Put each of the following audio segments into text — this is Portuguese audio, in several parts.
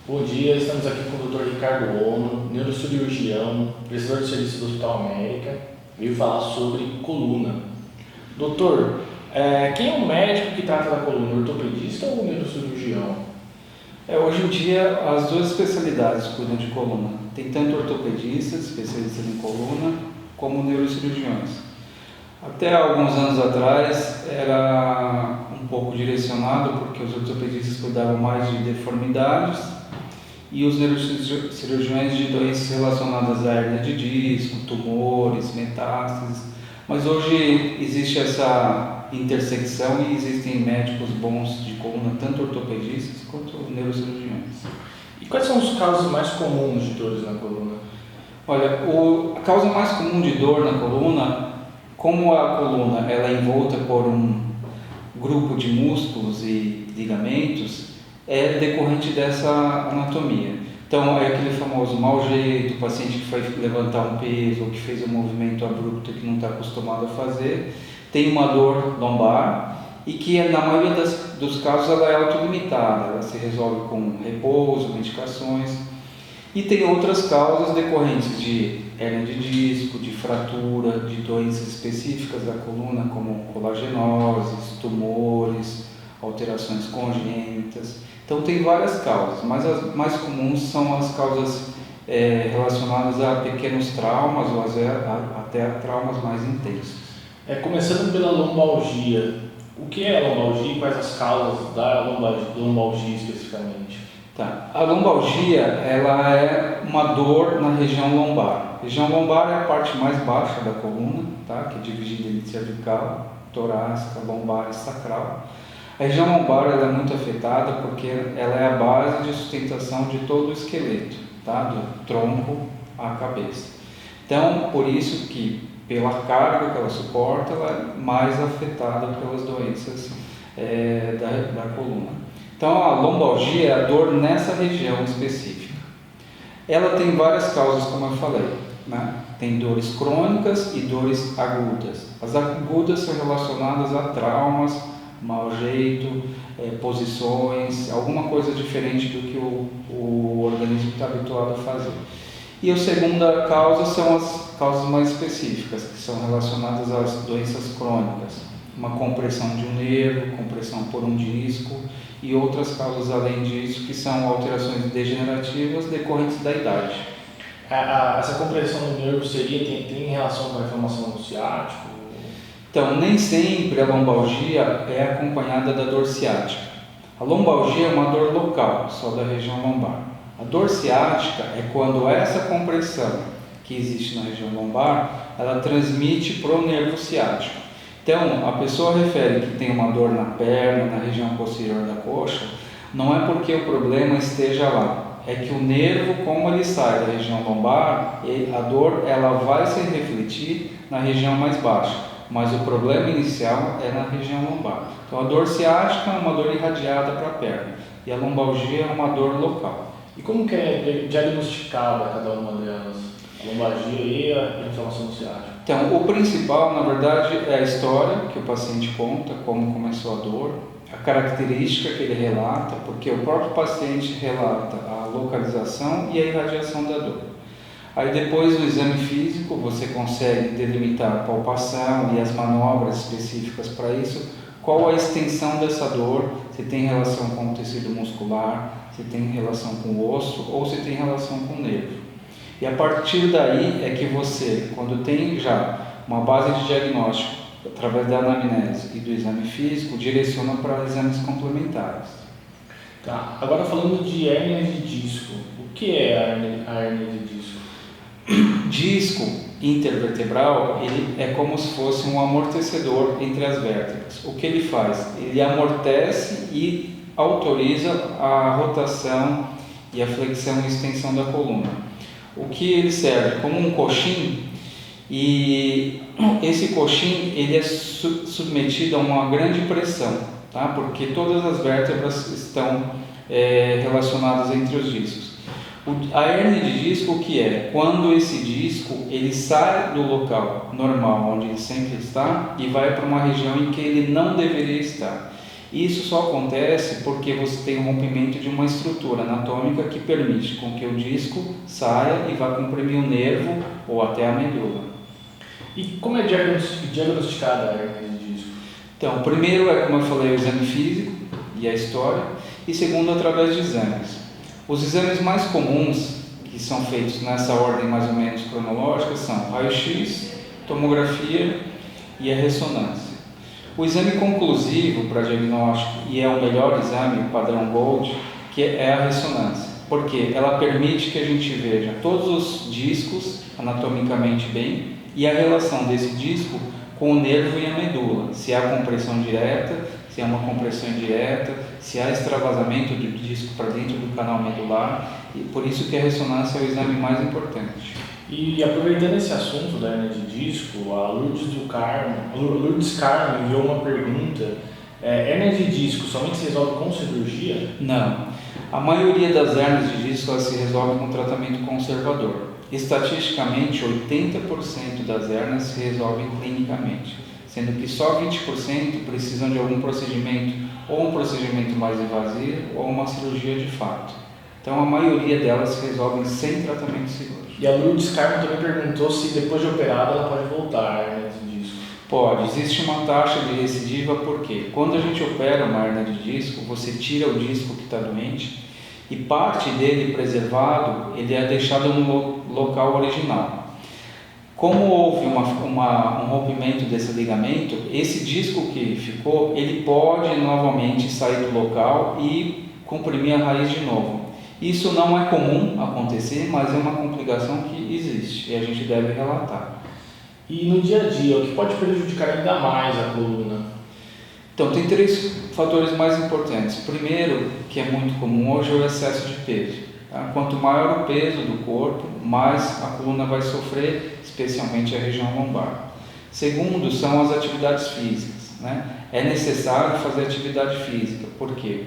Bom dia, estamos aqui com o Dr. Ricardo Ono, neurocirurgião, prestador de serviço do Hospital América, veio falar sobre coluna. Doutor, quem é o médico que trata da coluna, o ortopedista ou o neurocirurgião? Hoje em dia, as duas especialidades cuidam de coluna. Tem tanto ortopedistas, especialistas em coluna, como neurocirurgiões. Até alguns anos atrás, era um pouco direcionado, porque os ortopedistas cuidavam mais de deformidades e os neurocirurgiões de doenças relacionadas à hérnia de disco, tumores, metástases. Mas hoje existe essa intersecção e existem médicos bons de coluna, tanto ortopedistas quanto neurocirurgiões. E quais são os casos mais comuns de dores na coluna? Olha, a causa mais comum de dor na coluna, como a coluna ela é envolta por um grupo de músculos e ligamentos, é decorrente dessa anatomia. Então, é aquele famoso mau jeito, o paciente que foi levantar um peso ou que fez um movimento abrupto que não está acostumado a fazer, tem uma dor lombar e que, na maioria dos casos, ela é autolimitada, ela se resolve com repouso, medicações. E tem outras causas decorrentes de hérnia de disco, de fratura, de doenças específicas da coluna, como colagenoses, tumores, alterações congênitas. Então tem várias causas, mas as mais comuns são as causas relacionadas a pequenos traumas ou até a traumas mais intensos. Começando pela lombalgia, o que é a lombalgia e quais as causas da lombalgia especificamente? Tá. A lombalgia ela é uma dor na região lombar. A região lombar é a parte mais baixa da coluna, tá? Que é dividida entre cervical, torácica, lombar e sacral. A região lombar ela é muito afetada porque ela é a base de sustentação de todo o esqueleto, tá? Do tronco à cabeça. Então, por isso que, pela carga que ela suporta, ela é mais afetada pelas doenças da coluna. Então, a lombalgia é a dor nessa região específica. Ela tem várias causas, como eu falei, né? Tem dores crônicas e dores agudas. As agudas são relacionadas a traumas, mau jeito, posições, alguma coisa diferente do que o organismo está habituado a fazer. E a segunda causa são as causas mais específicas, que são relacionadas às doenças crônicas. Uma compressão de um nervo, compressão por um disco e outras causas além disso, que são alterações degenerativas decorrentes da idade. Essa compressão do nervo tem relação com a inflamação do ciático? Então, nem sempre a lombalgia é acompanhada da dor ciática. A lombalgia é uma dor local, só da região lombar. A dor ciática é quando essa compressão que existe na região lombar, ela transmite para o nervo ciático. Então, a pessoa refere que tem uma dor na perna, na região posterior da coxa, não é porque o problema esteja lá. É que o nervo, como ele sai da região lombar, a dor ela vai se refletir na região mais baixa. Mas o problema inicial é na região lombar. Então, a dor ciática é uma dor irradiada para a perna e a lombalgia é uma dor local. E como que é diagnosticada cada uma delas? A lombalgia e a inflamação ciática? Então, o principal, na verdade, é a história que o paciente conta, como começou a dor, a característica que ele relata, porque o próprio paciente relata a localização e a irradiação da dor. Aí depois no exame físico você consegue delimitar a palpação e as manobras específicas para isso, qual a extensão dessa dor, se tem relação com o tecido muscular, se tem relação com o osso ou se tem relação com o nervo. E a partir daí é que você, quando tem já uma base de diagnóstico, através da anamnese e do exame físico, direciona para exames complementares. Tá. Agora falando de hérnia de disco, o que é a hérnia de disco? Disco intervertebral, ele é como se fosse um amortecedor entre as vértebras. O que ele faz? Ele amortece e autoriza a rotação e a flexão e extensão da coluna. O que ele serve? Como um coxim, e esse coxim ele é submetido a uma grande pressão, tá? Porque todas as vértebras estão relacionadas entre os discos. A hérnia de disco, o que é? Quando esse disco ele sai do local normal, onde ele sempre está, e vai para uma região em que ele não deveria estar. Isso só acontece porque você tem um rompimento de uma estrutura anatômica que permite com que o disco saia e vá comprimir o nervo ou até a medula. E como é diagnosticada a hernia de disco? Então, primeiro é, como eu falei, o exame físico e a história, e segundo, através de exames. Os exames mais comuns, que são feitos nessa ordem mais ou menos cronológica, são raio-x, tomografia e a ressonância. O exame conclusivo para diagnóstico, e é o melhor exame, o padrão Gold, que é a ressonância, porque ela permite que a gente veja todos os discos anatomicamente bem e a relação desse disco com o nervo e a medula, se há compressão direta, se há uma compressão indireta, se há extravasamento do disco para dentro do canal medular, e por isso que a ressonância é o exame mais importante. E aproveitando esse assunto da hernia de disco, a Lourdes Carmo enviou uma pergunta. Hernia de disco somente se resolve com cirurgia? Não. A maioria das hernias de disco elas se resolve com tratamento conservador. Estatisticamente, 80% das hernias se resolvem clinicamente, sendo que só 20% precisam de algum procedimento, ou um procedimento mais invasivo, ou uma cirurgia de fato. Então, a maioria delas se resolvem sem tratamento cirúrgico. E a Lourdes Carmo também perguntou se depois de operada ela pode voltar a hernia de disco. Pode, existe uma taxa de recidiva porque quando a gente opera uma hernia de disco, você tira o disco que está doente e parte dele preservado, ele é deixado no local original. Como houve um rompimento desse ligamento, esse disco que ficou, ele pode novamente sair do local e comprimir a raiz de novo. Isso não é comum acontecer, mas é uma complicação que existe e a gente deve relatar. E no dia a dia, o que pode prejudicar ainda mais a coluna? Então, tem 3 fatores mais importantes. Primeiro, que é muito comum hoje, é o excesso de peso. Tá? Quanto maior o peso do corpo, mais a coluna vai sofrer, especialmente a região lombar. Segundo, são as atividades físicas. Né? É necessário fazer atividade física, porque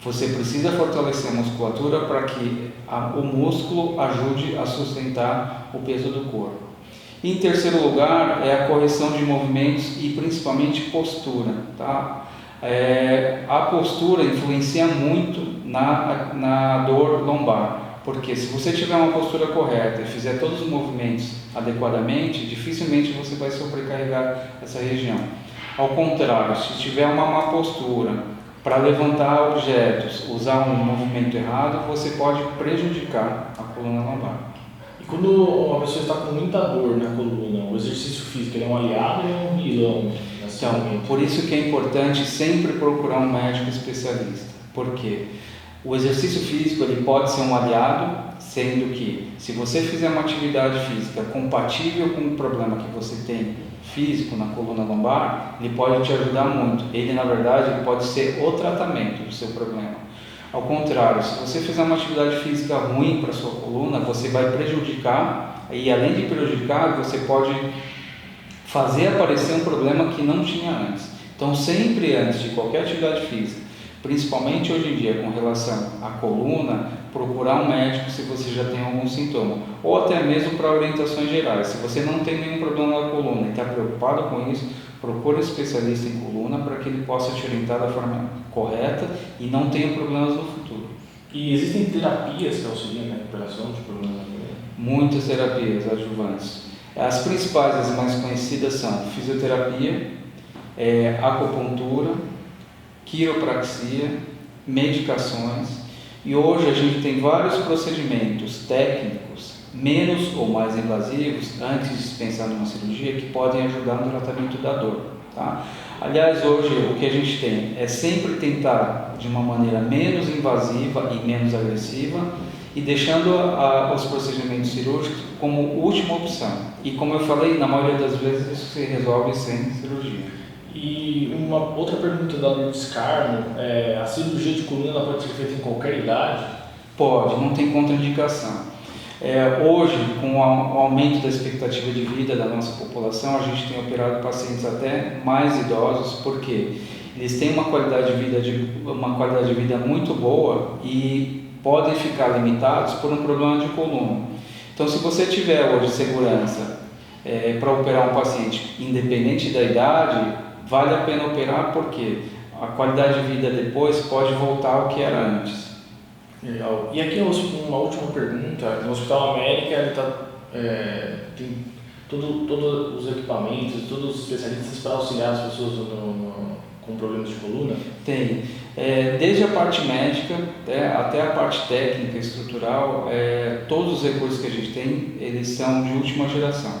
você precisa fortalecer a musculatura para que o músculo ajude a sustentar o peso do corpo. Em terceiro lugar, é a correção de movimentos e principalmente postura. Tá? A postura influencia muito na dor lombar, porque se você tiver uma postura correta e fizer todos os movimentos adequadamente, dificilmente você vai sobrecarregar essa região. Ao contrário, se tiver uma má postura, para levantar objetos, usar um movimento errado, você pode prejudicar a coluna lombar. E quando uma pessoa está com muita dor na coluna, o exercício físico é um aliado ou é um vilão? Então, por isso que é importante sempre procurar um médico especialista. Por quê? O exercício físico ele pode ser um aliado, sendo que se você fizer uma atividade física compatível com o problema que você tem físico na coluna lombar, ele pode te ajudar muito. Ele, na verdade, ele pode ser o tratamento do seu problema. Ao contrário, se você fizer uma atividade física ruim para a sua coluna, você vai prejudicar, e além de prejudicar, você pode fazer aparecer um problema que não tinha antes. Então, sempre antes de qualquer atividade física, principalmente hoje em dia com relação à coluna, procurar um médico se você já tem algum sintoma, ou até mesmo para orientações gerais. Se você não tem nenhum problema na coluna e está preocupado com isso, procure um especialista em coluna para que ele possa te orientar da forma correta e não tenha problemas no futuro. E existem terapias que auxiliam na recuperação de problemas na coluna? Muitas terapias adjuvantes. As principais, as mais conhecidas são fisioterapia, acupuntura, quiropraxia, medicações, e hoje a gente tem vários procedimentos técnicos, menos ou mais invasivos, antes de se pensar numa cirurgia, que podem ajudar no tratamento da dor. Tá? Aliás, hoje o que a gente tem é sempre tentar de uma maneira menos invasiva e menos agressiva, e deixando os procedimentos cirúrgicos como última opção. E como eu falei, na maioria das vezes isso se resolve sem cirurgia. E uma outra pergunta da Lourdes Carmo, a cirurgia de coluna pode ser feita em qualquer idade? Pode, não tem contraindicação. Hoje, com o aumento da expectativa de vida da nossa população, a gente tem operado pacientes até mais idosos, porque eles têm uma qualidade de vida muito boa e podem ficar limitados por um problema de coluna. Então, se você tiver hoje segurança para operar um paciente independente da idade, vale a pena operar porque a qualidade de vida depois pode voltar ao que era antes. Legal. E aqui uma última pergunta. No Hospital América ele tem todos os equipamentos, todos os especialistas para auxiliar as pessoas com problemas de coluna? Tem. Desde a parte médica até a parte técnica, estrutural, todos os recursos que a gente tem, eles são de última geração.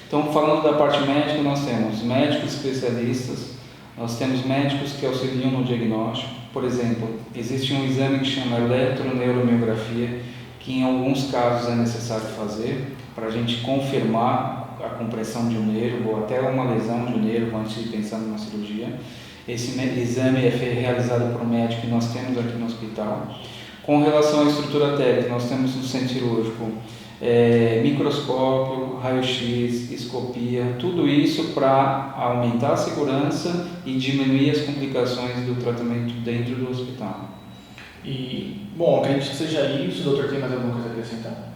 Então, falando da parte médica, nós temos médicos especialistas, nós temos médicos que auxiliam no diagnóstico. Por exemplo, existe um exame que chama eletroneuromiografia, que em alguns casos é necessário fazer para a gente confirmar a compressão de um nervo ou até uma lesão de um nervo antes de pensar numa cirurgia. Esse exame é realizado por um médico que nós temos aqui no hospital. Com relação à estrutura técnica, nós temos no centro cirúrgico microscópio, raio-x, escopia, tudo isso para aumentar a segurança e diminuir as complicações do tratamento dentro do hospital. Bom, acredito que seja isso. O doutor tem mais alguma coisa a acrescentar?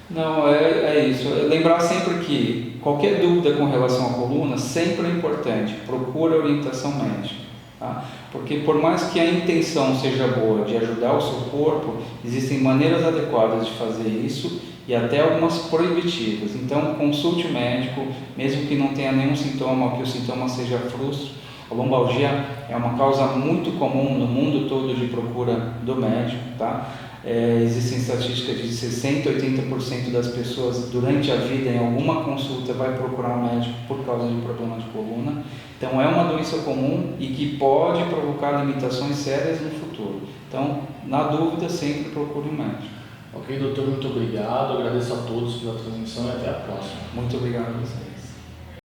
Não, é isso. Lembrar sempre que qualquer dúvida com relação à coluna sempre é importante, procura orientação médica. Tá? Porque por mais que a intenção seja boa de ajudar o seu corpo, existem maneiras adequadas de fazer isso e até algumas proibitivas. Então consulte o médico, mesmo que não tenha nenhum sintoma ou que o sintoma seja frustro. A lombalgia é uma causa muito comum no mundo todo de procura do médico. Tá? Existem estatísticas de 60% a 80% das pessoas durante a vida em alguma consulta vai procurar um médico por causa de problema de coluna. Então é uma doença comum e que pode provocar limitações sérias no futuro. Então, na dúvida, sempre procure um médico. Ok, doutor, muito obrigado. Agradeço a todos pela transmissão e até a próxima. Muito obrigado a você.